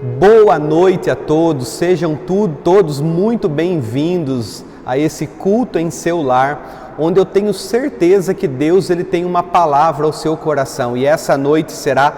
Boa noite a todos, sejam todos muito bem-vindos a esse culto em seu lar, onde eu tenho certeza que Deus ele tem uma palavra ao seu coração e essa noite será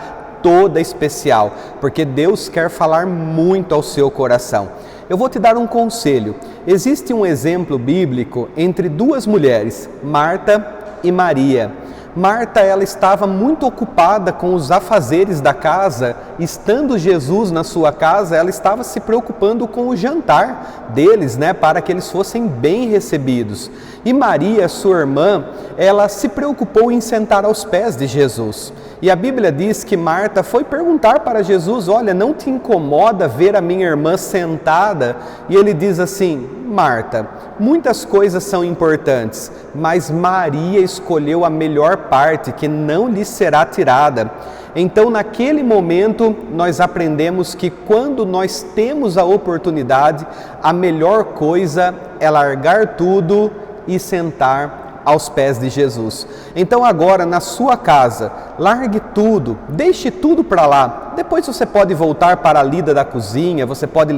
toda especial, porque Deus quer falar muito ao seu coração. Eu vou te dar um conselho. Existe um exemplo bíblico entre duas mulheres, Marta e Maria. Marta, ela estava muito ocupada com os afazeres da casa, estando Jesus na sua casa, ela estava se preocupando com o jantar deles, para que eles fossem bem recebidos. E Maria, sua irmã, ela se preocupou em sentar aos pés de Jesus. E a Bíblia diz que Marta foi perguntar para Jesus, olha, não te incomoda ver a minha irmã sentada? E ele diz assim, Marta, muitas coisas são importantes, mas Maria escolheu a melhor parte que não lhe será tirada. Então, naquele momento, nós aprendemos que quando nós temos a oportunidade, a melhor coisa é largar tudo e sentar aos pés de Jesus. Então agora na sua casa, largue tudo, deixe tudo para lá. Depois você pode voltar para a lida da cozinha, você pode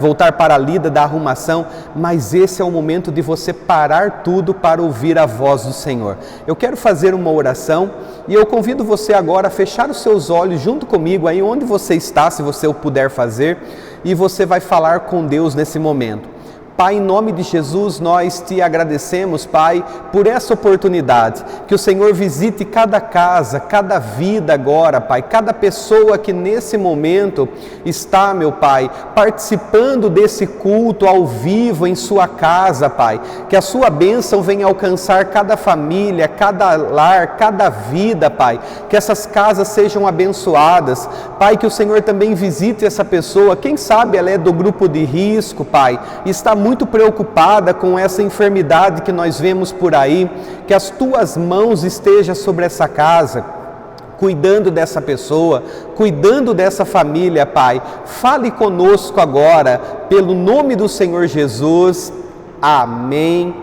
voltar para a lida da arrumação, mas esse é o momento de você parar tudo para ouvir a voz do Senhor. Eu quero fazer uma oração e eu convido você agora a fechar os seus olhos junto comigo, aí onde você está, se você o puder fazer, e você vai falar com Deus nesse momento. Pai, em nome de Jesus, nós te agradecemos, Pai, por essa oportunidade, que o Senhor visite cada casa, cada vida agora, Pai, cada pessoa que nesse momento está, meu Pai, participando desse culto ao vivo em sua casa, Pai, que a sua bênção venha alcançar cada família, cada lar, cada vida, Pai, que essas casas sejam abençoadas, Pai, que o Senhor também visite essa pessoa, quem sabe ela é do grupo de risco, Pai, está muito preocupada com essa enfermidade que nós vemos por aí, que as tuas mãos estejam sobre essa casa, cuidando dessa pessoa, cuidando dessa família, Pai. Fale conosco agora, pelo nome do Senhor Jesus. Amém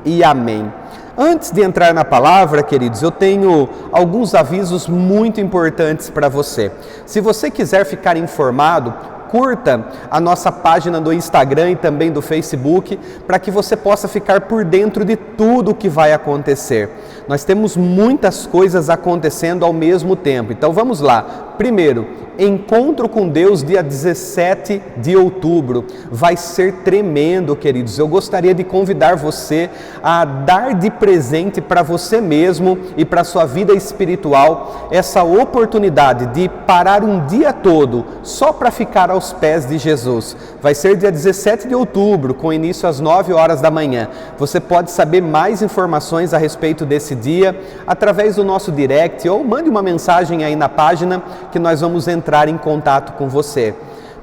e amém. Antes de entrar na palavra, queridos, eu tenho alguns avisos muito importantes para você. Se você quiser ficar informado, curta a nossa página do Instagram e também do Facebook, para que você possa ficar por dentro de tudo o que vai acontecer. Nós temos muitas coisas acontecendo ao mesmo tempo, então vamos lá. Primeiro, Encontro com Deus, dia 17 de outubro. Vai ser tremendo, queridos. Eu gostaria de convidar você a dar de presente para você mesmo e para a sua vida espiritual essa oportunidade de parar um dia todo só para ficar aos pés de Jesus. Vai ser dia 17 de outubro, com início às 9 horas da manhã. Você pode saber mais informações a respeito desse dia através do nosso direct ou mande uma mensagem aí na página que nós vamos entrar em contato com você.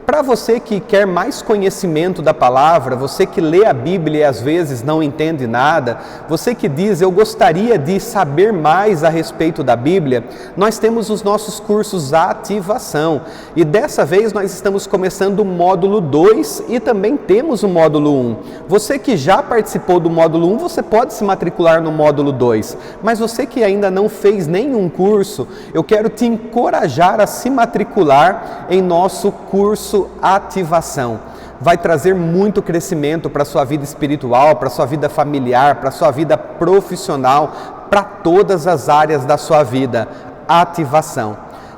Para você que quer mais conhecimento da palavra, você que lê a Bíblia e às vezes não entende nada, você que diz, eu gostaria de saber mais a respeito da Bíblia, nós temos os nossos cursos Ativação. E dessa vez nós estamos começando o módulo 2 e também temos o módulo 1. Você que já participou do módulo 1, você pode se matricular no módulo 2. Mas você que ainda não fez nenhum curso, eu quero te encorajar a se matricular em nosso curso Ativação. Vai trazer muito crescimento para a sua vida espiritual, para a sua vida familiar, para a sua vida profissional, para todas as áreas da sua vida. Ativação.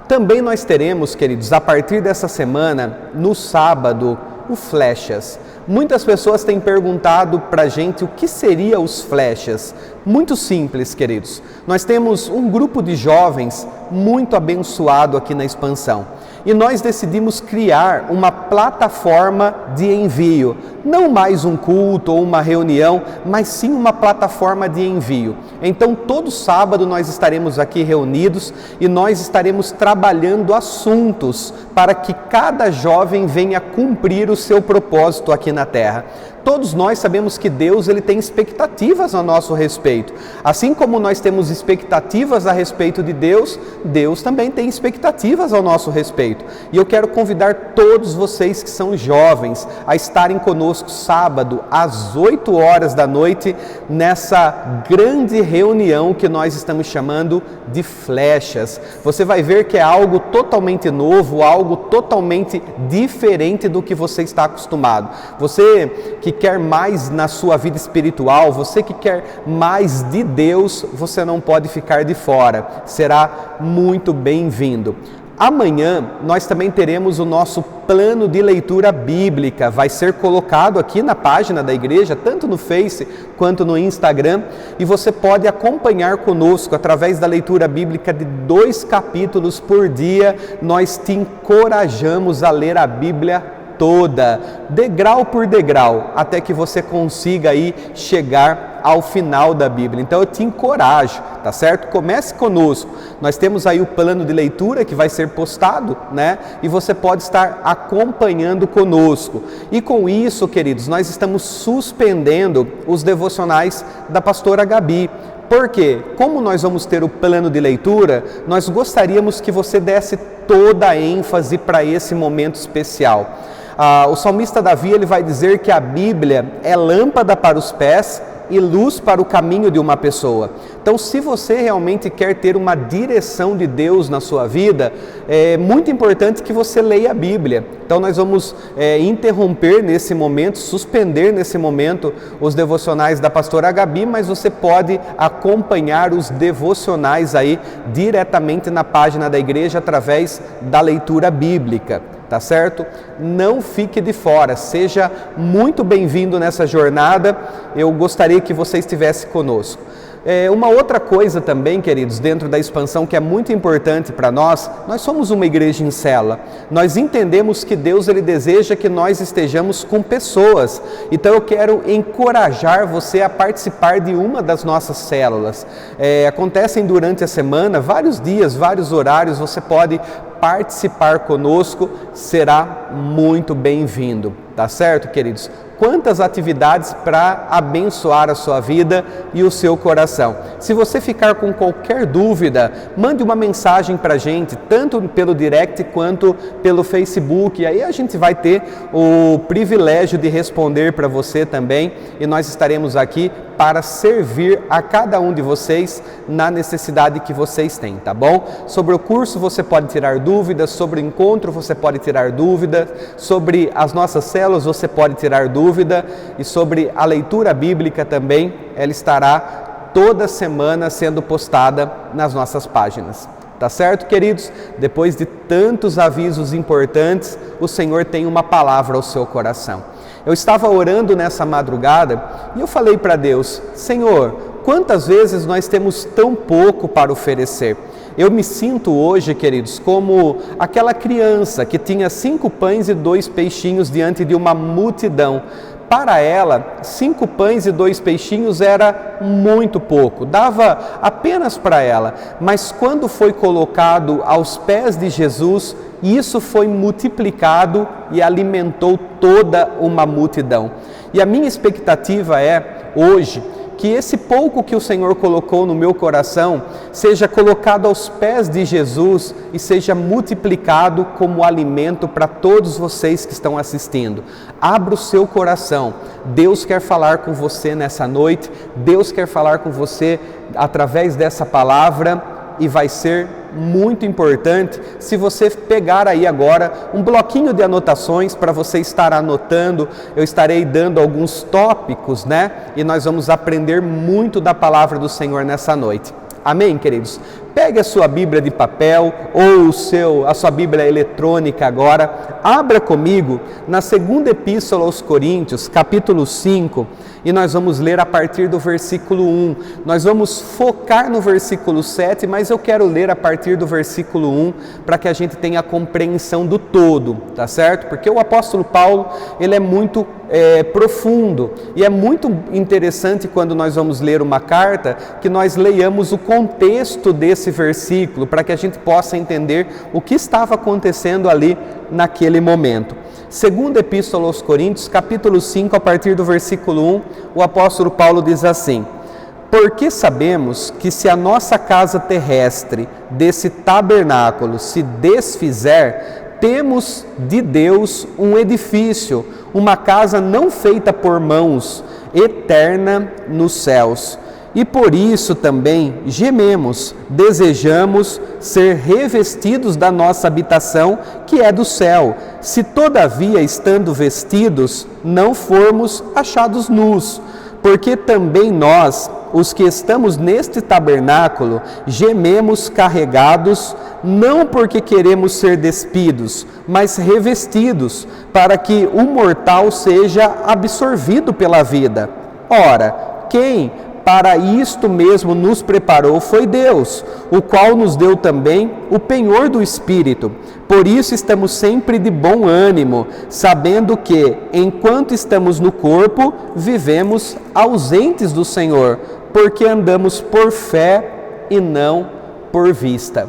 Também nós teremos, queridos, a partir dessa semana, no sábado, o Flechas. Muitas pessoas têm perguntado para a gente o que seria os Flechas. Muito simples, queridos. Nós temos um grupo de jovens muito abençoado aqui na Expansão. E nós decidimos criar uma plataforma de envio. Não mais um culto ou uma reunião, mas sim uma plataforma de envio. Então, todo sábado nós estaremos aqui reunidos e nós estaremos trabalhando assuntos para que cada jovem venha cumprir o seu propósito aqui na Terra. todos nós sabemos que Deus ele tem expectativas a nosso respeito. Assim como nós temos expectativas a respeito de Deus, Deus também tem expectativas ao nosso respeito. E eu quero convidar todos vocês que são jovens a estarem conosco sábado às 8 horas da noite nessa grande reunião que nós estamos chamando de Flechas. Você vai ver que é algo totalmente novo, algo totalmente diferente do que você está acostumado. Você que quer mais na sua vida espiritual, você que quer mais de Deus, você não pode ficar de fora. Será muito bem-vindo. Amanhã nós também teremos o nosso plano de leitura bíblica, vai ser colocado aqui na página da igreja, tanto no Face quanto no Instagram, e você pode acompanhar conosco através da leitura bíblica de 2 capítulos por dia. Nós te encorajamos a ler a Bíblia toda, degrau por degrau, até que você consiga aí chegar ao final da Bíblia. Então eu te encorajo, tá certo? Comece conosco. Nós temos aí o plano de leitura que vai ser postado, né? E você pode estar acompanhando conosco. E com isso, queridos, nós estamos suspendendo os devocionais da pastora Gabi. Porque, como nós vamos ter o plano de leitura, nós gostaríamos que você desse toda a ênfase para esse momento especial. O salmista Davi ele vai dizer que a Bíblia é lâmpada para os pés e luz para o caminho de uma pessoa. Então, se você realmente quer ter uma direção de Deus na sua vida, é muito importante que você leia a Bíblia. Então, nós vamos interromper nesse momento, suspender nesse momento os devocionais da pastora Gabi, mas você pode acompanhar os devocionais aí diretamente na página da igreja através da leitura bíblica. Tá certo? Não fique de fora, seja muito bem-vindo nessa jornada, eu gostaria que você estivesse conosco. Uma outra coisa também, queridos, dentro da expansão que é muito importante para nós somos uma igreja em célula. Nós entendemos que Deus ele deseja que nós estejamos com pessoas. Então eu quero encorajar você a participar de uma das nossas células. Acontecem durante a semana, vários dias, vários horários, você pode participar conosco, será muito bem-vindo, tá certo, queridos? Quantas atividades para abençoar a sua vida e o seu coração. Se você ficar com qualquer dúvida, mande uma mensagem para a gente, tanto pelo direct quanto pelo Facebook, e aí a gente vai ter o privilégio de responder para você também, e nós estaremos aqui para servir a cada um de vocês na necessidade que vocês têm, tá bom? Sobre o curso você pode tirar dúvidas, sobre o encontro você pode tirar dúvidas, sobre as nossas células você pode tirar dúvida, e sobre a leitura bíblica também, ela estará toda semana sendo postada nas nossas páginas. Tá certo, queridos? Depois de tantos avisos importantes, o Senhor tem uma palavra ao seu coração. Eu estava orando nessa madrugada e eu falei para Deus: Senhor, quantas vezes nós temos tão pouco para oferecer? Eu me sinto hoje, queridos, como aquela criança que tinha 5 pães e 2 peixinhos diante de uma multidão. Para ela, 5 pães e 2 peixinhos era muito pouco, dava apenas para ela. Mas quando foi colocado aos pés de Jesus, isso foi multiplicado e alimentou toda uma multidão. E a minha expectativa é, hoje, que esse pouco que o Senhor colocou no meu coração seja colocado aos pés de Jesus e seja multiplicado como alimento para todos vocês que estão assistindo. Abra o seu coração. Deus quer falar com você nessa noite. Deus quer falar com você através dessa palavra e vai ser muito importante se você pegar aí agora um bloquinho de anotações para você estar anotando. Eu estarei dando alguns tópicos, né? E nós vamos aprender muito da palavra do Senhor nessa noite. Amém, queridos? Pegue a sua Bíblia de papel ou a sua Bíblia eletrônica agora. Abra comigo na segunda epístola aos Coríntios, capítulo 5, e nós vamos ler a partir do versículo 1. Nós vamos focar no versículo 7, mas eu quero ler a partir do versículo 1 para que a gente tenha a compreensão do todo, tá certo? Porque o apóstolo Paulo, ele é muito profundo e é muito interessante quando nós vamos ler uma carta que nós leiamos o contexto desse versículo para que a gente possa entender o que estava acontecendo ali naquele momento. Segunda Epístola aos Coríntios, capítulo 5, a partir do versículo 1, o apóstolo Paulo diz assim: porque sabemos que se a nossa casa terrestre desse tabernáculo se desfizer, temos de Deus um edifício, uma casa não feita por mãos, eterna nos céus. E por isso também gememos, desejamos ser revestidos da nossa habitação, que é do céu, se todavia, estando vestidos, não formos achados nus. Porque também nós, os que estamos neste tabernáculo, gememos carregados, não porque queremos ser despidos, mas revestidos, para que o mortal seja absorvido pela vida. Ora, quem para isto mesmo nos preparou foi Deus, o qual nos deu também o penhor do Espírito. Por isso estamos sempre de bom ânimo, sabendo que, enquanto estamos no corpo, vivemos ausentes do Senhor, porque andamos por fé e não por vista.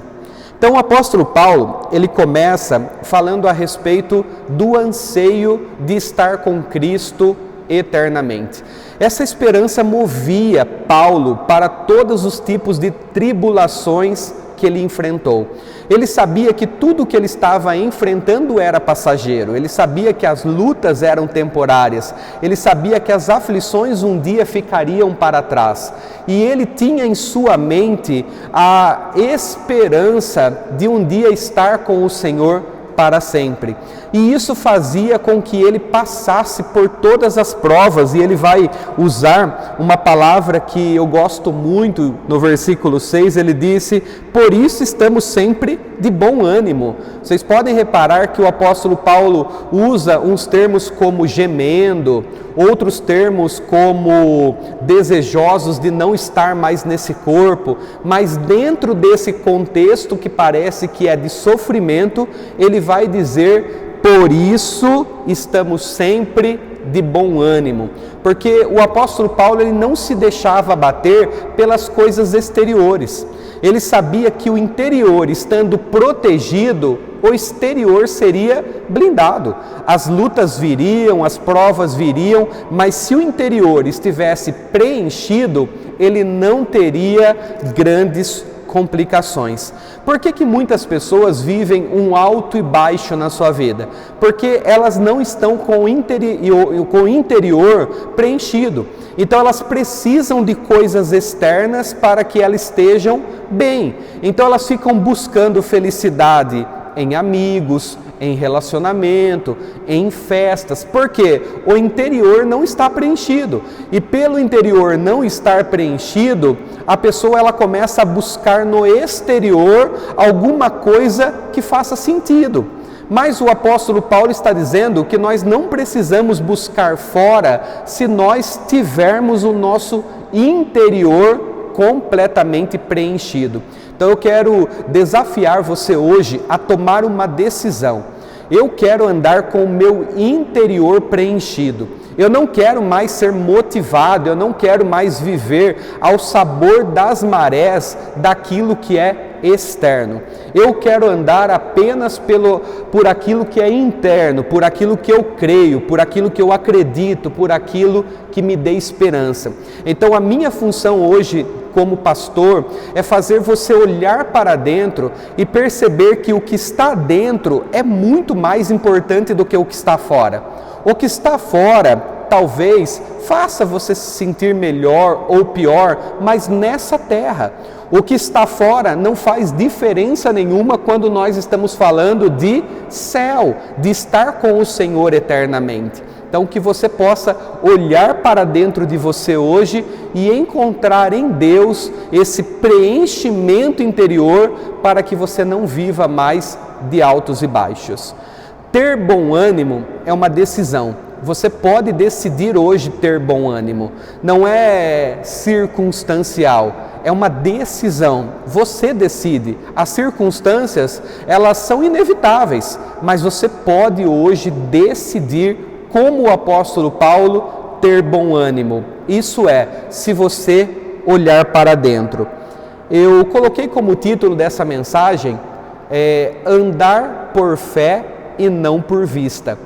Então o apóstolo Paulo, ele começa falando a respeito do anseio de estar com Cristo eternamente. Essa esperança movia Paulo para todos os tipos de tribulações que ele enfrentou. Ele sabia que tudo que ele estava enfrentando era passageiro, ele sabia que as lutas eram temporárias, ele sabia que as aflições um dia ficariam para trás. E ele tinha em sua mente a esperança de um dia estar com o Senhor para sempre. E isso fazia com que ele passasse por todas as provas, e ele vai usar uma palavra que eu gosto muito no versículo 6, ele disse: por isso estamos sempre de bom ânimo. Vocês podem reparar que o apóstolo Paulo usa uns termos como gemendo, outros termos como desejosos de não estar mais nesse corpo, mas dentro desse contexto que parece que é de sofrimento, ele vai dizer: por isso estamos sempre de bom ânimo, porque o apóstolo Paulo ele não se deixava abater pelas coisas exteriores. Ele sabia que o interior estando protegido, o exterior seria blindado. As lutas viriam, as provas viriam, mas se o interior estivesse preenchido, ele não teria grandes complicações. Por que muitas pessoas vivem um alto e baixo na sua vida? Porque elas não estão com o interior preenchido. Então elas precisam de coisas externas para que elas estejam bem. Então elas ficam buscando felicidade em amigos, em relacionamento, em festas, porque o interior não está preenchido. E pelo interior não estar preenchido, a pessoa ela começa a buscar no exterior alguma coisa que faça sentido. Mas o apóstolo Paulo está dizendo que nós não precisamos buscar fora se nós tivermos o nosso interior completamente preenchido. Então eu quero desafiar você hoje a tomar uma decisão. Eu quero andar com o meu interior preenchido. Eu não quero mais ser motivado, eu não quero mais viver ao sabor das marés daquilo que é externo. Eu quero andar apenas por aquilo que é interno, por aquilo que eu creio, por aquilo que eu acredito, por aquilo que me dê esperança. Então a minha função hoje como pastor é fazer você olhar para dentro e perceber que o que está dentro é muito mais importante do que o que está fora. O que está fora talvez faça você se sentir melhor ou pior, mas nessa terra. O que está fora não faz diferença nenhuma quando nós estamos falando de céu, de estar com o Senhor eternamente. Então que você possa olhar para dentro de você hoje e encontrar em Deus esse preenchimento interior para que você não viva mais de altos e baixos. Ter bom ânimo é uma decisão. Você pode decidir hoje ter bom ânimo. Não é circunstancial, é uma decisão. Você decide. As circunstâncias, elas são inevitáveis, mas você pode hoje decidir, como o apóstolo Paulo, ter bom ânimo. Isso é, se você olhar para dentro. Eu coloquei como título dessa mensagem, andar por fé e não por vista.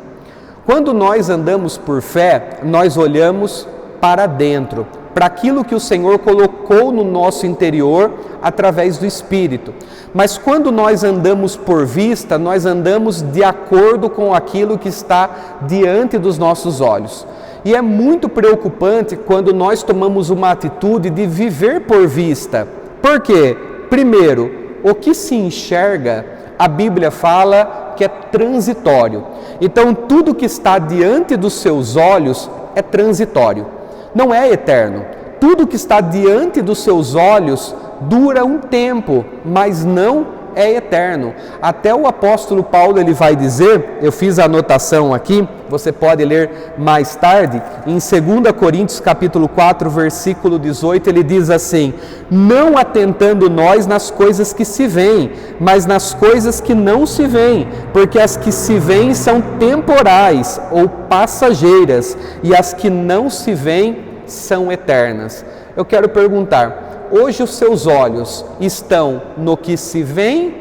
Quando nós andamos por fé, nós olhamos para dentro, para aquilo que o Senhor colocou no nosso interior através do Espírito. Mas quando nós andamos por vista, nós andamos de acordo com aquilo que está diante dos nossos olhos. E é muito preocupante quando nós tomamos uma atitude de viver por vista. Por quê? Primeiro, o que se enxerga, a Bíblia fala que é transitório. Então, tudo que está diante dos seus olhos é transitório, não é eterno. Tudo que está diante dos seus olhos dura um tempo, mas não é eterno. Até o apóstolo Paulo ele vai dizer, eu fiz a anotação aqui, você pode ler mais tarde, em 2 Coríntios capítulo 4, versículo 18, ele diz assim: não atentando nós nas coisas que se veem, mas nas coisas que não se veem, porque as que se veem são temporais ou passageiras, e as que não se veem são eternas. Eu quero perguntar, hoje os seus olhos estão no que se vê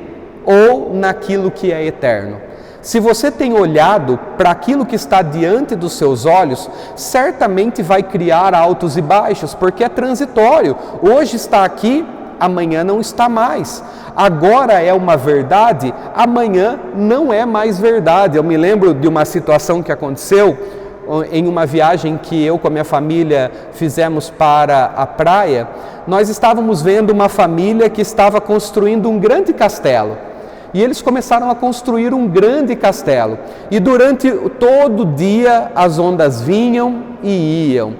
ou naquilo que é eterno? Se você tem olhado para aquilo que está diante dos seus olhos, certamente vai criar altos e baixos, porque é transitório. Hoje está aqui, amanhã não está mais. Agora é uma verdade, amanhã não é mais verdade. Eu me lembro de uma situação que aconteceu em uma viagem que eu com a minha família fizemos para a praia. Nós estávamos vendo uma família que estava construindo um grande castelo. E eles começaram a construir um grande castelo. E durante todo o dia as ondas vinham e iam,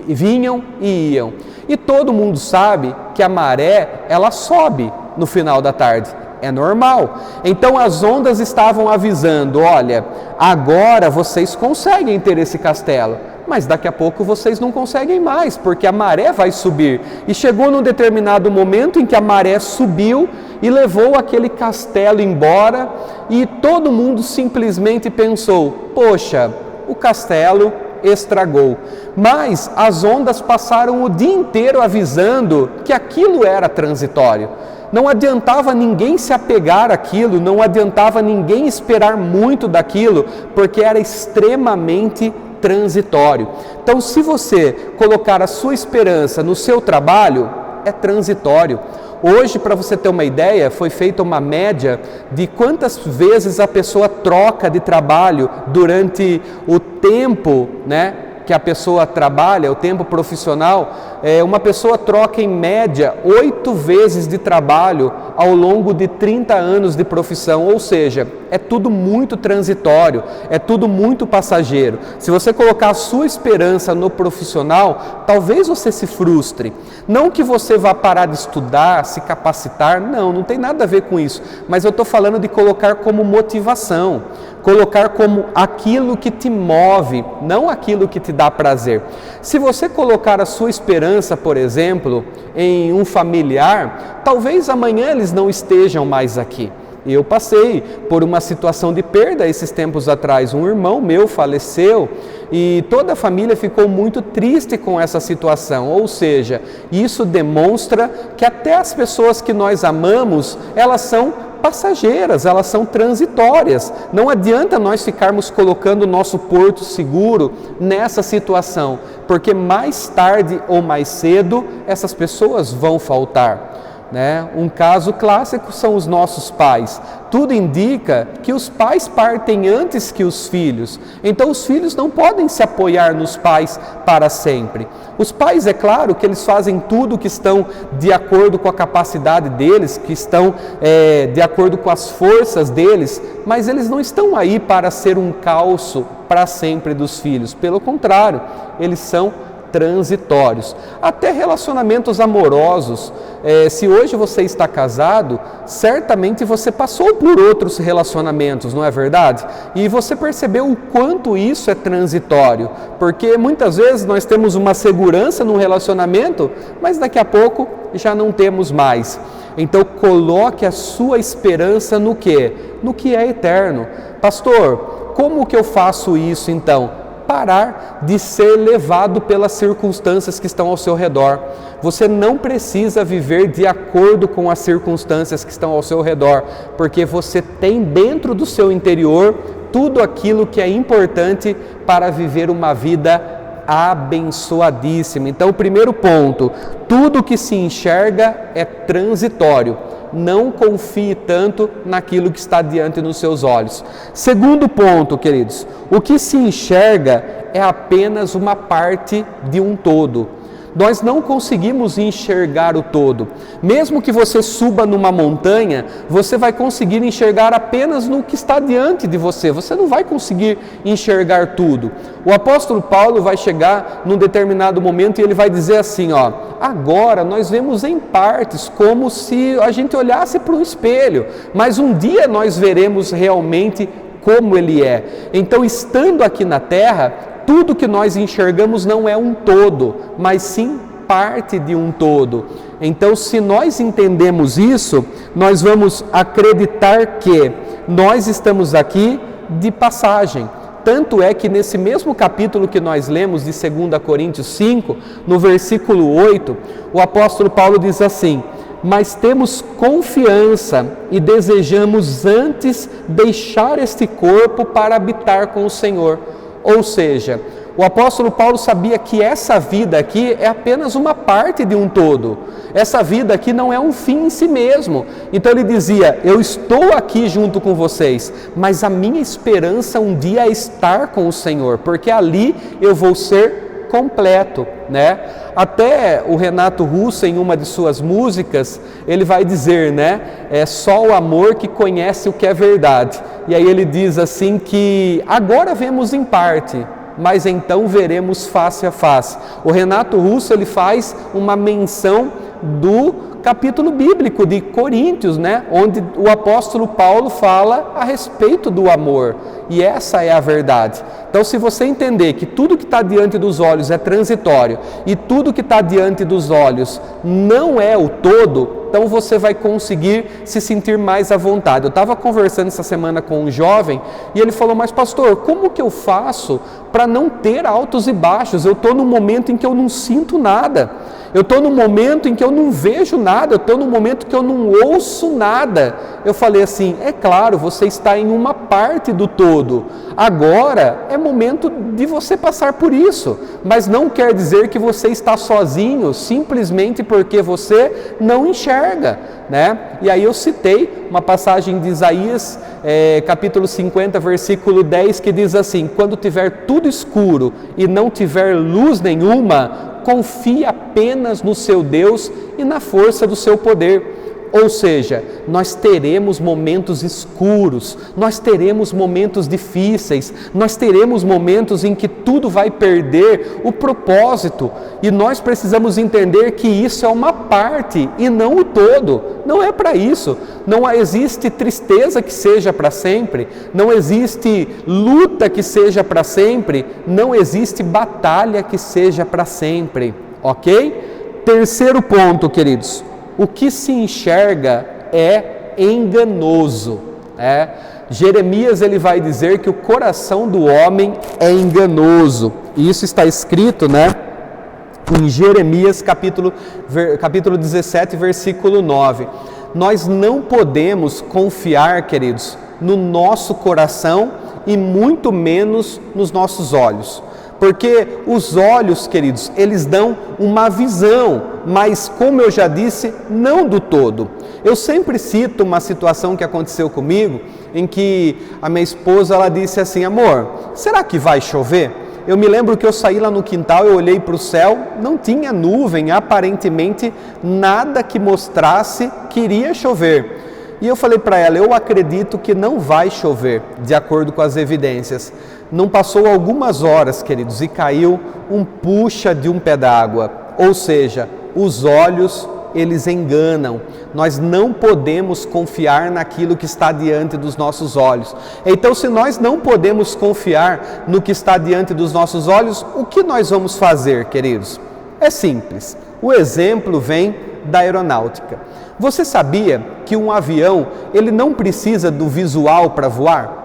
vinham e iam. E todo mundo sabe que a maré, ela sobe no final da tarde. É normal. Então as ondas estavam avisando, olha, agora vocês conseguem ter esse castelo, mas daqui a pouco vocês não conseguem mais, porque a maré vai subir. E chegou num determinado momento em que a maré subiu e levou aquele castelo embora, e todo mundo simplesmente pensou, poxa, o castelo estragou. Mas as ondas passaram o dia inteiro avisando que aquilo era transitório. Não adiantava ninguém se apegar àquilo, não adiantava ninguém esperar muito daquilo, porque era extremamente transitório. Então, se você colocar a sua esperança no seu trabalho, é transitório. Hoje, para você ter uma ideia, foi feita uma média de quantas vezes a pessoa troca de trabalho durante o tempo, que a pessoa trabalha, o tempo profissional. Uma pessoa troca em média 8 vezes de trabalho ao longo de 30 anos de profissão, ou seja, é tudo muito transitório, é tudo muito passageiro. Se você colocar a sua esperança no profissional, talvez você se frustre. Não que você vá parar de estudar, se capacitar, não tem nada a ver com isso, mas eu estou falando de colocar como motivação, colocar como aquilo que te move, não aquilo que te dá prazer. Se você colocar a sua esperança, por exemplo, em um familiar, talvez amanhã eles não estejam mais aqui. Eu passei por uma situação de perda esses tempos atrás. Um irmão meu faleceu e toda a família ficou muito triste com essa situação. Ou seja, isso demonstra que até as pessoas que nós amamos, elas são passageiras, elas são transitórias. Não adianta nós ficarmos colocando o nosso porto seguro nessa situação, porque mais tarde ou mais cedo essas pessoas vão faltar. Um caso clássico são os nossos pais. Tudo indica que os pais partem antes que os filhos. Então os filhos não podem se apoiar nos pais para sempre. Os pais, é claro que eles fazem tudo que estão de acordo com a capacidade deles, que estão de acordo com as forças deles, mas eles não estão aí para ser um calço para sempre dos filhos. Pelo contrário, eles são transitórios. Até relacionamentos amorosos. Se hoje você está casado, certamente você passou por outros relacionamentos, não é verdade? E você percebeu o quanto isso é transitório, porque muitas vezes nós temos uma segurança no relacionamento, mas daqui a pouco já não temos mais. Então coloque a sua esperança no quê? No que é eterno. Pastor, como que eu faço isso então? parar de ser levado pelas circunstâncias que estão ao seu redor. Você não precisa viver de acordo com as circunstâncias que estão ao seu redor, porque você tem dentro do seu interior tudo aquilo que é importante para viver uma vida abençoadíssima. Então, o primeiro ponto, tudo que se enxerga é transitório. Não confie tanto naquilo que está diante dos seus olhos. Segundo ponto, queridos, o que se enxerga é apenas uma parte de um todo. Nós não conseguimos enxergar o todo. Mesmo que você suba numa montanha, você vai conseguir enxergar apenas no que está diante de você. Você não vai conseguir enxergar tudo. O apóstolo Paulo vai chegar num determinado momento e ele vai dizer assim, agora nós vemos em partes, como se a gente olhasse para um espelho, mas um dia nós veremos realmente como ele é. Então, estando aqui na terra, tudo que nós enxergamos não é um todo, mas sim parte de um todo. Então, se nós entendemos isso, nós vamos acreditar que nós estamos aqui de passagem. Tanto é que nesse mesmo capítulo que nós lemos de 2 Coríntios 5, no versículo 8, o apóstolo Paulo diz assim: mas temos confiança e desejamos antes deixar este corpo para habitar com o Senhor. Ou seja, o apóstolo Paulo sabia que essa vida aqui é apenas uma parte de um todo. Essa vida aqui não é um fim em si mesmo. Então ele dizia, eu estou aqui junto com vocês, mas a minha esperança um dia é estar com o Senhor, porque ali eu vou ser completo, né? Até o Renato Russo, em uma de suas músicas, ele vai dizer, né? É só o amor que conhece o que é verdade. E aí ele diz assim que agora vemos em parte, mas então veremos face a face. O Renato Russo, ele faz uma menção do capítulo bíblico de Coríntios, né? Onde o apóstolo Paulo fala a respeito do amor. E essa é a verdade. Então, se você entender que tudo que está diante dos olhos é transitório e tudo que está diante dos olhos não é o todo, então você vai conseguir se sentir mais à vontade. Eu estava conversando essa semana com um jovem e ele falou, mas pastor, como que eu faço para não ter altos e baixos? Eu estou num momento em que eu não sinto nada. Eu estou num momento em que eu não vejo nada, eu estou num momento que eu não ouço nada. Eu falei assim, é claro, você está em uma parte do todo. Agora é momento de você passar por isso, mas não quer dizer que você está sozinho, simplesmente porque você não enxerga, né? E aí eu citei uma passagem de Isaías, capítulo 50, versículo 10, que diz assim, quando tiver tudo escuro e não tiver luz nenhuma, confie apenas no seu Deus e na força do seu poder. Ou seja, nós teremos momentos escuros, nós teremos momentos difíceis, nós teremos momentos em que tudo vai perder o propósito e nós precisamos entender que isso é uma parte e não o todo. Não é para isso. Não existe tristeza que seja para sempre, não existe luta que seja para sempre, não existe batalha que seja para sempre, ok? Terceiro ponto, queridos. O que se enxerga é enganoso. Jeremias ele vai dizer que o coração do homem é enganoso. E isso está escrito, em Jeremias capítulo 17, versículo 9. Nós não podemos confiar, queridos, no nosso coração e muito menos nos nossos olhos. Porque os olhos, queridos, eles dão uma visão, mas como eu já disse, não do todo. Eu sempre cito uma situação que aconteceu comigo, em que a minha esposa, ela disse assim, amor, será que vai chover? Eu me lembro que eu saí lá no quintal, eu olhei para o céu, não tinha nuvem, aparentemente nada que mostrasse que iria chover. E eu falei para ela, eu acredito que não vai chover, de acordo com as evidências. Não passou algumas horas, queridos, e caiu um puxa de um pé d'água. Ou seja, os olhos, eles enganam. Nós não podemos confiar naquilo que está diante dos nossos olhos. Então, se nós não podemos confiar no que está diante dos nossos olhos, o que nós vamos fazer, queridos? É simples. O exemplo vem da aeronáutica. Você sabia que um avião, ele não precisa do visual para voar?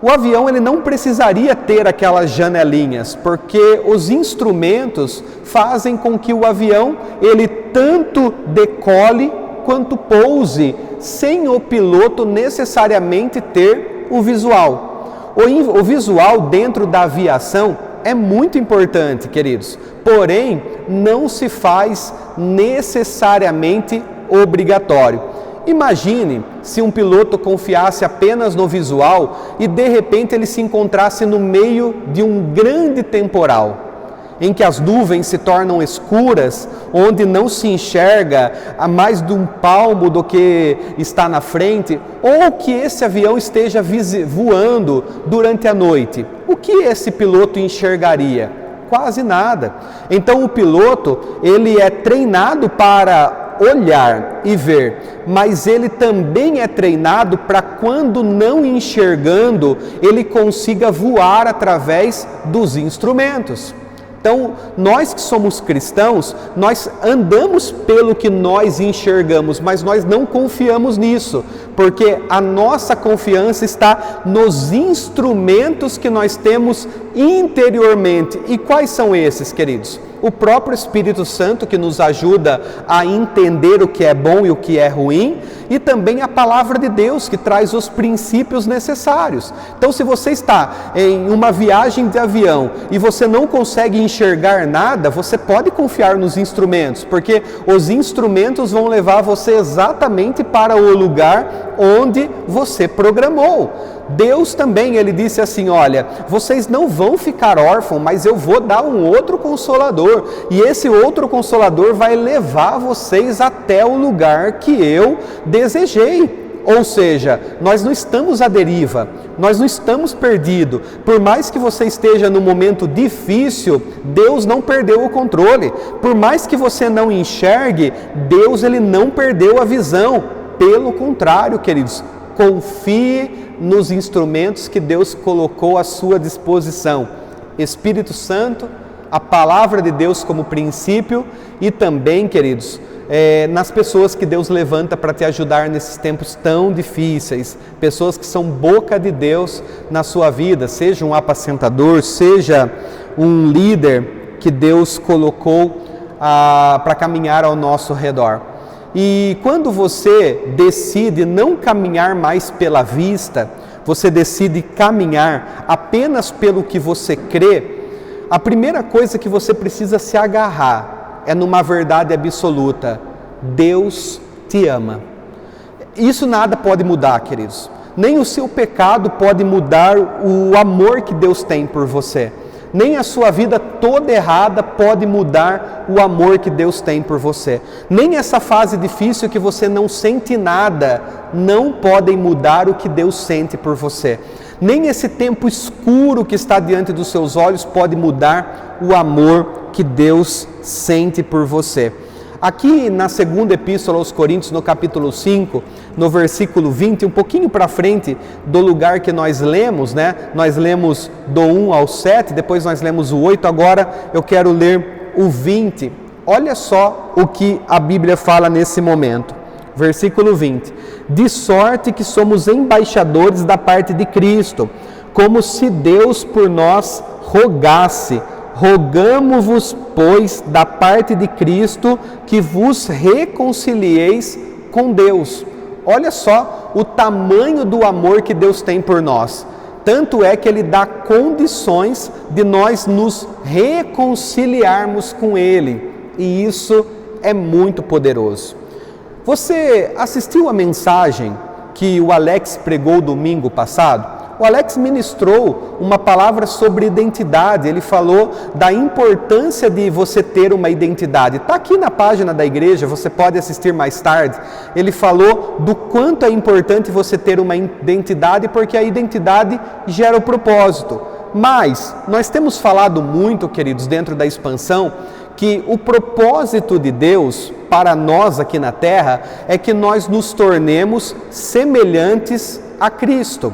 O avião ele não precisaria ter aquelas janelinhas, porque os instrumentos fazem com que o avião ele tanto decole quanto pouse, sem o piloto necessariamente ter o visual. O visual dentro da aviação é muito importante, queridos, porém não se faz necessariamente obrigatório. Imagine se um piloto confiasse apenas no visual e de repente ele se encontrasse no meio de um grande temporal, em que as nuvens se tornam escuras, onde não se enxerga a mais de um palmo do que está na frente, ou que esse avião esteja voando durante a noite. O que esse piloto enxergaria? Quase nada. Então o piloto, ele é treinado para olhar e ver, mas ele também é treinado para quando não enxergando, ele consiga voar através dos instrumentos. Então, nós que somos cristãos, nós andamos pelo que nós enxergamos, mas nós não confiamos nisso, porque a nossa confiança está nos instrumentos que nós temos interiormente. E quais são esses, queridos? O próprio Espírito Santo, que nos ajuda a entender o que é bom e o que é ruim, e também a Palavra de Deus, que traz os princípios necessários. Então, se você está em uma viagem de avião e você não consegue enxergar nada, você pode confiar nos instrumentos, porque os instrumentos vão levar você exatamente para o lugar onde você programou. Deus também, ele disse assim, olha, vocês não vão ficar órfãos, mas eu vou dar um outro Consolador, e esse outro Consolador vai levar vocês até o lugar que eu desejei. Ou seja, nós não estamos à deriva, nós não estamos perdidos. Por mais que você esteja num momento difícil, Deus não perdeu o controle. Por mais que você não enxergue, Deus ele não perdeu a visão. Pelo contrário, queridos, confie nos instrumentos que Deus colocou à sua disposição. Espírito Santo, a Palavra de Deus como princípio e também, queridos, nas pessoas que Deus levanta para te ajudar nesses tempos tão difíceis, pessoas que são boca de Deus na sua vida, seja um apacentador, seja um líder que Deus colocou para caminhar ao nosso redor. E quando você decide não caminhar mais pela vista, você decide caminhar apenas pelo que você crê, a primeira coisa que você precisa se agarrar é numa verdade absoluta: Deus te ama. Isso nada pode mudar, queridos. Nem o seu pecado pode mudar o amor que Deus tem por você. Nem a sua vida toda errada pode mudar o amor que Deus tem por você. Nem essa fase difícil que você não sente nada, não podem mudar o que Deus sente por você. Nem esse tempo escuro que está diante dos seus olhos pode mudar o amor que Deus sente por você. Aqui na segunda epístola aos Coríntios, no capítulo 5, no versículo 20, um pouquinho para frente do lugar que nós lemos, né? Nós lemos do 1 ao 7, depois nós lemos o 8, agora eu quero ler o 20. Olha só o que a Bíblia fala nesse momento. Versículo 20. De sorte que somos embaixadores da parte de Cristo, como se Deus por nós rogasse. Rogamo-vos, pois, da parte de Cristo, que vos reconcilieis com Deus. Olha só o tamanho do amor que Deus tem por nós. Tanto é que Ele dá condições de nós nos reconciliarmos com Ele. E isso é muito poderoso. Você assistiu a mensagem que o Alex pregou domingo passado? O Alex ministrou uma palavra sobre identidade. Ele falou da importância de você ter uma identidade. Está aqui na página da igreja, você pode assistir mais tarde. Ele falou do quanto é importante você ter uma identidade, porque a identidade gera o propósito. Mas nós temos falado muito, queridos, dentro da expansão, que o propósito de Deus para nós aqui na terra é que nós nos tornemos semelhantes a Cristo.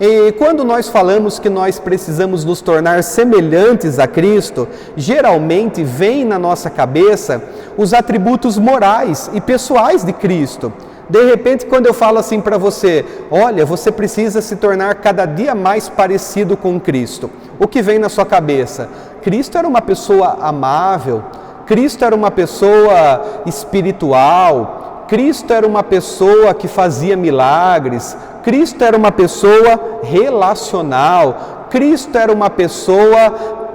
E quando nós falamos que nós precisamos nos tornar semelhantes a Cristo, geralmente vem na nossa cabeça os atributos morais e pessoais de Cristo. De repente, quando eu falo assim para você, olha, você precisa se tornar cada dia mais parecido com Cristo. O que vem na sua cabeça? Cristo era uma pessoa amável, Cristo era uma pessoa espiritual, Cristo era uma pessoa que fazia milagres, Cristo era uma pessoa relacional, Cristo era uma pessoa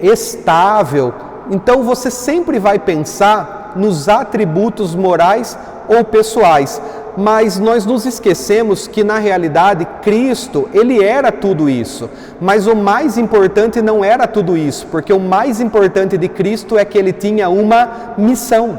estável. Então você sempre vai pensar nos atributos morais ou pessoais, mas nós nos esquecemos que na realidade Cristo, ele era tudo isso, mas o mais importante não era tudo isso, porque o mais importante de Cristo é que ele tinha uma missão,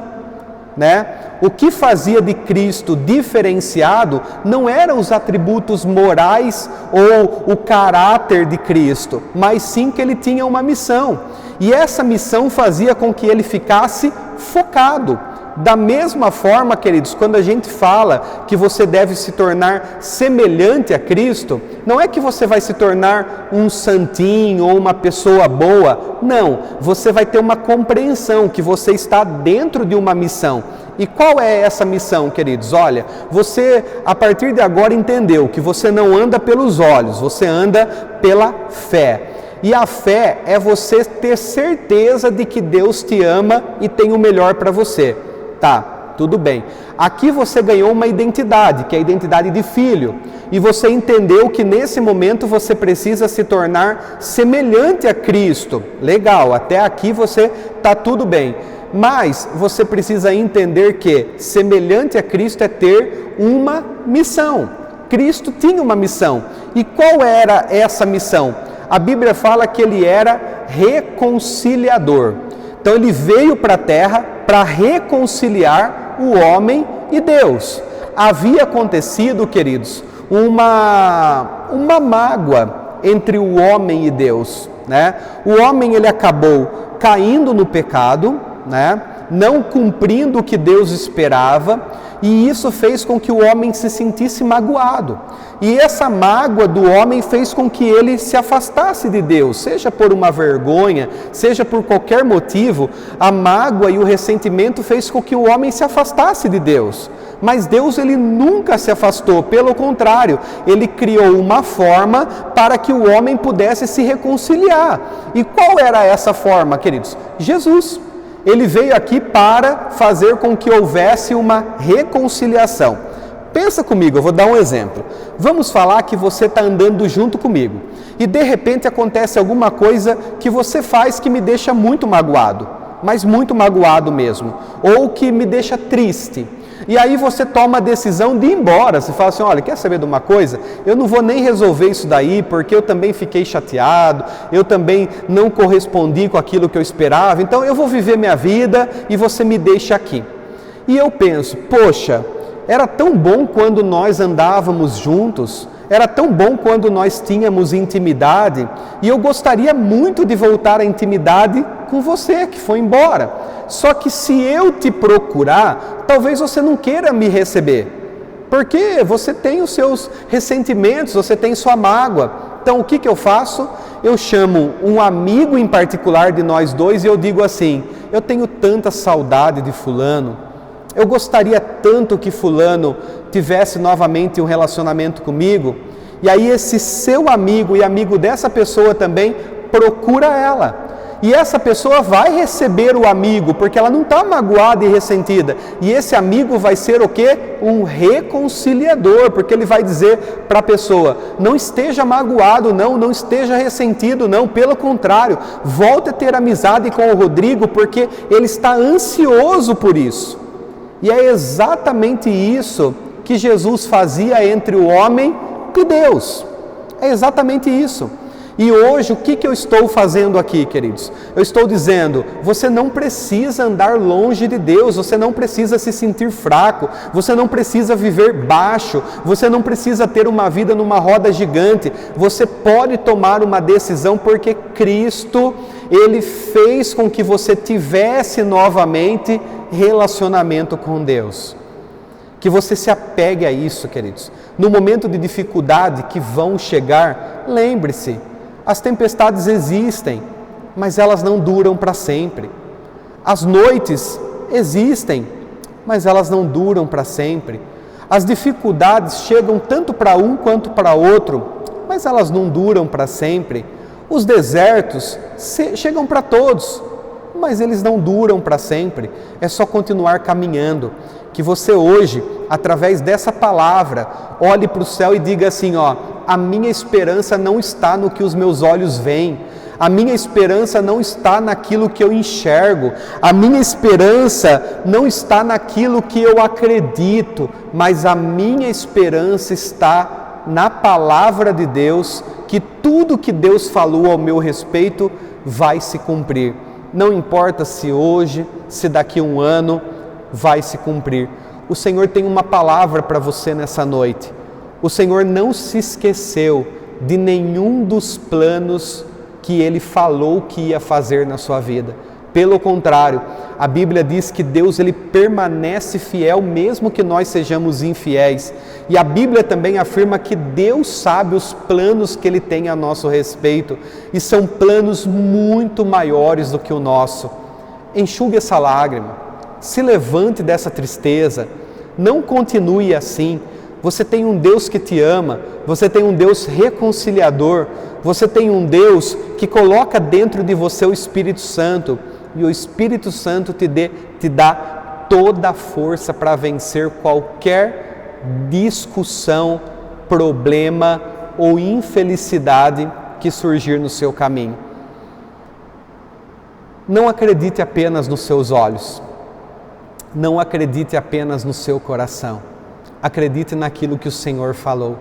né? O que fazia de Cristo diferenciado não eram os atributos morais ou o caráter de Cristo, mas sim que ele tinha uma missão, e essa missão fazia com que ele ficasse focado. Da mesma forma, queridos, quando a gente fala que você deve se tornar semelhante a Cristo, não é que você vai se tornar um santinho ou uma pessoa boa, não, você vai ter uma compreensão que você está dentro de uma missão. E qual é essa missão, queridos? Olha, você a partir de agora entendeu que você não anda pelos olhos, você anda pela fé. E a fé é você ter certeza de que Deus te ama e tem o melhor para você. Tá, tudo bem. Aqui você ganhou uma identidade, que é a identidade de filho. E você entendeu que nesse momento você precisa se tornar semelhante a Cristo. Legal, até aqui você tá tudo bem. Mas você precisa entender que semelhante a Cristo é ter uma missão. Cristo tinha uma missão. E qual era essa missão? A Bíblia fala que ele era reconciliador. Então ele veio para a terra para reconciliar o homem e Deus. Havia acontecido, queridos, uma mágoa entre o homem e Deus, né? O homem ele acabou caindo no pecado, né? Não cumprindo o que Deus esperava, e isso fez com que o homem se sentisse magoado. E essa mágoa do homem fez com que ele se afastasse de Deus, seja por uma vergonha, seja por qualquer motivo. A mágoa e o ressentimento fez com que o homem se afastasse de Deus. Mas Deus ele nunca se afastou, pelo contrário, ele criou uma forma para que o homem pudesse se reconciliar. E qual era essa forma, queridos? Jesus. Ele veio aqui para fazer com que houvesse uma reconciliação. Pensa comigo, eu vou dar um exemplo. Vamos falar que você está andando junto comigo e de repente acontece alguma coisa que você faz que me deixa muito magoado, mas muito magoado mesmo, ou que me deixa triste. E aí você toma a decisão de ir embora. Você fala assim, olha, quer saber de uma coisa? Eu não vou nem resolver isso daí, porque eu também fiquei chateado, eu também não correspondi com aquilo que eu esperava, então eu vou viver minha vida e você me deixa aqui. E eu penso, poxa, era tão bom quando nós andávamos juntos, era tão bom quando nós tínhamos intimidade, e eu gostaria muito de voltar à intimidade com você que foi embora. Só que se eu te procurar, talvez você não queira me receber, porque você tem os seus ressentimentos, você tem sua mágoa. Então o que eu faço? Eu chamo um amigo em particular de nós dois e eu digo assim, eu tenho tanta saudade de fulano, eu gostaria tanto que fulano tivesse novamente um relacionamento comigo. E aí esse seu amigo e amigo dessa pessoa também procura ela. E essa pessoa vai receber o amigo, porque ela não está magoada e ressentida. E esse amigo vai ser o quê? Um reconciliador, porque ele vai dizer para a pessoa, não esteja magoado não, não esteja ressentido não, pelo contrário, volte a ter amizade com o Rodrigo, porque ele está ansioso por isso. E é exatamente isso que Jesus fazia entre o homem e Deus. É exatamente isso. E hoje, o que eu estou fazendo aqui, queridos? Eu estou dizendo, você não precisa andar longe de Deus, você não precisa se sentir fraco, você não precisa viver baixo, você não precisa ter uma vida numa roda gigante, você pode tomar uma decisão porque Cristo, Ele fez com que você tivesse novamente relacionamento com Deus. Que você se apegue a isso, queridos. No momento de dificuldade que vão chegar, lembre-se, as tempestades existem, mas elas não duram para sempre. As noites existem, mas elas não duram para sempre. As dificuldades chegam tanto para um quanto para outro, mas elas não duram para sempre. Os desertos chegam para todos, mas eles não duram para sempre. É só continuar caminhando. Que você hoje, através dessa palavra, olhe para o céu e diga assim, a minha esperança não está no que os meus olhos veem. A minha esperança não está naquilo que eu enxergo. A minha esperança não está naquilo que eu acredito, mas a minha esperança está na palavra de Deus, que tudo que Deus falou ao meu respeito vai se cumprir. Não importa se hoje, se daqui a um ano, vai se cumprir. O Senhor tem uma palavra para você nessa noite. O Senhor não se esqueceu de nenhum dos planos que Ele falou que ia fazer na sua vida. Pelo contrário, a Bíblia diz que Deus ele permanece fiel mesmo que nós sejamos infiéis. E a Bíblia também afirma que Deus sabe os planos que Ele tem a nosso respeito e são planos muito maiores do que o nosso. Enxugue essa lágrima, se levante dessa tristeza, não continue assim. Você tem um Deus que te ama, você tem um Deus reconciliador, você tem um Deus que coloca dentro de você o Espírito Santo, e o Espírito Santo te dá toda a força para vencer qualquer discussão, problema ou infelicidade que surgir no seu caminho. Não acredite apenas nos seus olhos, não acredite apenas no seu coração, acredite naquilo que o Senhor falou.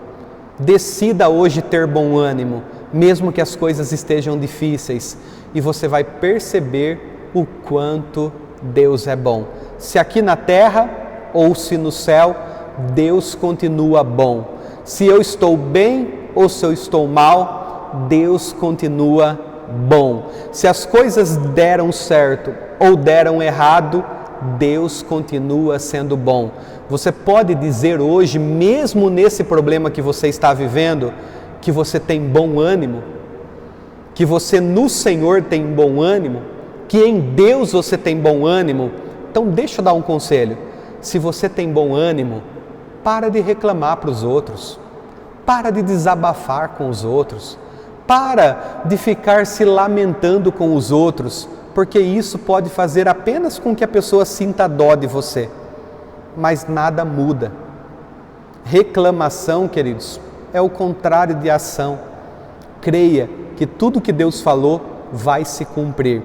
Decida hoje ter bom ânimo, mesmo que as coisas estejam difíceis, e você vai perceber o quanto Deus é bom. Se aqui na terra ou se no céu, Deus continua bom. Se eu estou bem ou se eu estou mal, Deus continua bom. Se as coisas deram certo ou deram errado, Deus continua sendo bom. Você pode dizer hoje, mesmo nesse problema que você está vivendo, que você tem bom ânimo, que você no Senhor tem bom ânimo, que em Deus você tem bom ânimo. Então deixa eu dar um conselho. Se você tem bom ânimo, para de reclamar para os outros, para de desabafar com os outros, para de ficar se lamentando com os outros, porque isso pode fazer apenas com que a pessoa sinta dó de você, mas nada muda. Reclamação, queridos, é o contrário de ação. Creia que tudo que Deus falou vai se cumprir.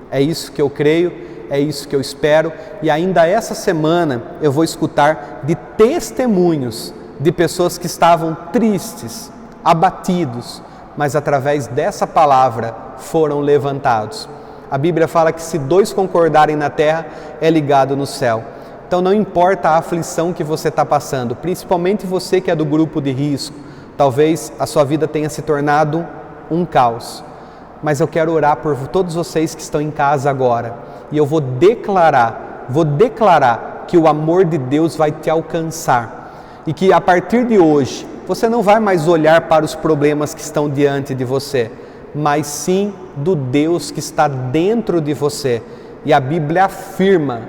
É isso que eu creio, é isso que eu espero, e ainda essa semana eu vou escutar de testemunhos de pessoas que estavam tristes, abatidos, mas através dessa palavra foram levantados. A Bíblia fala que se dois concordarem na terra, é ligado no céu. Então não importa a aflição que você está passando, principalmente você que é do grupo de risco, talvez a sua vida tenha se tornado um caos. Mas eu quero orar por todos vocês que estão em casa agora. E eu vou declarar que o amor de Deus vai te alcançar. E que a partir de hoje, você não vai mais olhar para os problemas que estão diante de você, mas sim do Deus que está dentro de você. E a Bíblia afirma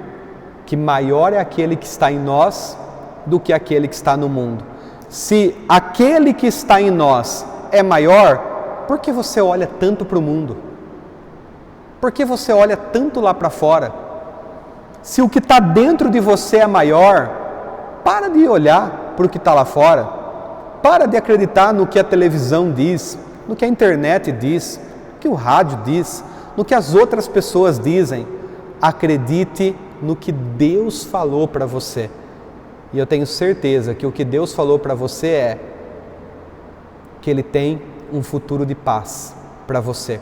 que maior é aquele que está em nós do que aquele que está no mundo. Se aquele que está em nós é maior, por que você olha tanto para o mundo? Por que você olha tanto lá para fora? Se o que está dentro de você é maior, para de olhar para o que está lá fora. Para de acreditar no que a televisão diz, no que a internet diz, no que o rádio diz, no que as outras pessoas dizem. Acredite no que Deus falou para você. E eu tenho certeza que o que Deus falou para você é que Ele tem um futuro de paz para você,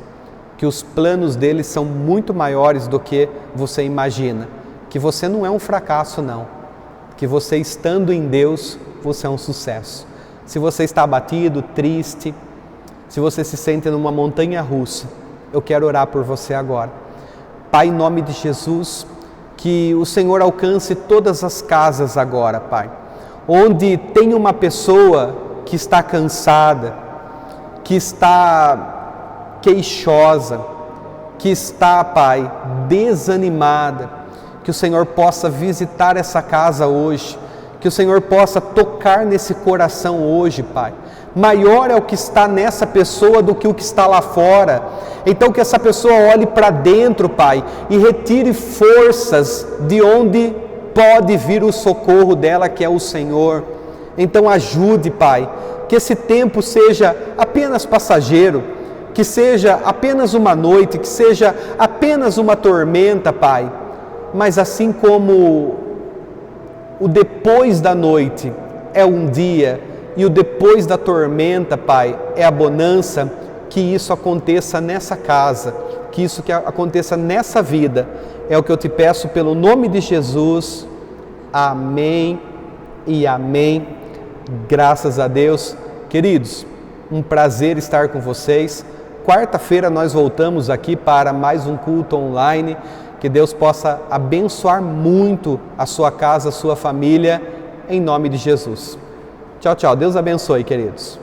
que os planos dele são muito maiores do que você imagina, que você não é um fracasso não, que você estando em Deus, você é um sucesso. Se você está abatido, triste, se você se sente numa montanha russa, eu quero orar por você agora. Pai, em nome de Jesus, que o Senhor alcance todas as casas agora, Pai, onde tem uma pessoa que está cansada, que está queixosa, que está, Pai, desanimada, que o Senhor possa visitar essa casa hoje, que o Senhor possa tocar nesse coração hoje, Pai. Maior é o que está nessa pessoa do que o que está lá fora. Então que essa pessoa olhe para dentro, Pai, e retire forças de onde pode vir o socorro dela, que é o Senhor. Então ajude, Pai, que esse tempo seja apenas passageiro, que seja apenas uma noite, que seja apenas uma tormenta, Pai. Mas assim como o depois da noite é um dia e o depois da tormenta, Pai, é a bonança, que isso aconteça nessa casa, que isso aconteça nessa vida. É o que eu te peço pelo nome de Jesus. Amém e amém. Graças a Deus. Queridos, um prazer estar com vocês. Quarta-feira nós voltamos aqui para mais um culto online. Que Deus possa abençoar muito a sua casa, a sua família, em nome de Jesus. Tchau, tchau. Deus abençoe, queridos.